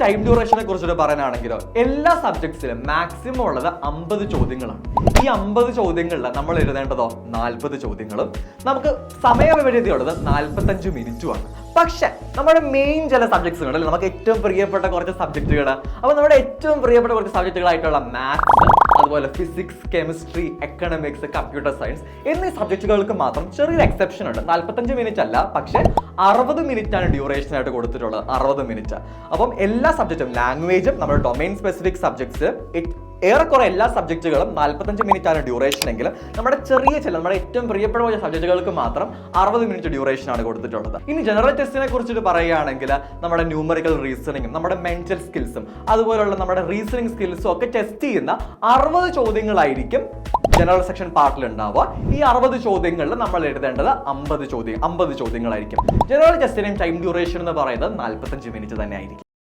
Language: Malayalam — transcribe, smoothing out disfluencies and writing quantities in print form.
ടൈം ഡ്യൂറേഷനെ കുറിച്ചിട്ട് പറയാനാണെങ്കിലോ എല്ലാ സബ്ജക്ട്സിലും മാക്സിമം ഉള്ളത് 50 ചോദ്യങ്ങളാണ്. ഈ 50 ചോദ്യങ്ങളിൽ നമ്മൾ എഴുതേണ്ടതോ 40 ചോദ്യങ്ങളും നമുക്ക് സമയപരിധി ഉള്ളത് 45 മിനിറ്റുമാണ്. പക്ഷെ നമ്മുടെ മെയിൻ ചില സബ്ജക്ട്സുകളിൽ നമുക്ക് ഏറ്റവും പ്രിയപ്പെട്ട കുറച്ച് സബ്ജക്റ്റുകൾ, അപ്പോൾ നമ്മുടെ ഏറ്റവും പ്രിയപ്പെട്ട കുറച്ച് സബ്ജക്റ്റുകളായിട്ടുള്ള മാത്സ്, അതുപോലെ physics, chemistry, economics, computer science എന്നീ സബ്ജക്റ്റുകൾക്ക് മാത്രം ചെറിയൊരു എക്സെപ്ഷൻ ഉണ്ട്. 45 മിനിറ്റ് അല്ല, പക്ഷെ 60 മിനിറ്റ് ആണ് ഡ്യൂറേഷൻ ആയിട്ട് കൊടുത്തിട്ടുള്ളത്. 60 മിനിറ്റ്. അപ്പം എല്ലാ സബ്ജക്റ്റും, ലാംഗ്വേജും നമ്മുടെ ഡൊമൈൻ സ്പെസിഫിക് സബ്ജക്ട്സ്, ഏറെക്കുറെ എല്ലാ സബ്ജക്റ്റുകളും 45 മിനിറ്റ് ആണ് ഡ്യൂറേഷൻ എങ്കിലും നമ്മുടെ നമ്മുടെ ഏറ്റവും പ്രിയപ്പെട്ട സബ്ജക്റ്റുകൾക്ക് മാത്രം 60 മിനിറ്റ് ഡ്യൂറേഷൻ ആണ് കൊടുത്തിട്ടുള്ളത്. ഇനി ജനറൽ ടെസ്റ്റിനെ കുറിച്ചിട്ട് പറയുകയാണെങ്കിൽ നമ്മുടെ ന്യൂമറിക്കൽ റീസണിങ്ങും നമ്മുടെ മെന്റൽ സ്കിൽസും അതുപോലുള്ള നമ്മുടെ റീസണിങ് സ്കിൽസും ഒക്കെ ടെസ്റ്റ് ചെയ്യുന്ന 60 ചോദ്യങ്ങളായിരിക്കും ജനറൽ സെക്ഷൻ പാർട്ടിൽ ഉണ്ടാവുക. ഈ 60 ചോദ്യങ്ങളിൽ നമ്മൾ എഴുതേണ്ടത് 50 ചോദ്യങ്ങളായിരിക്കും. ജനറൽ ടെസ്റ്റിനെയും ടൈം ഡ്യൂറേഷൻ എന്ന് പറയുന്നത് 45 മിനിറ്റ് തന്നെ ആയിരിക്കും.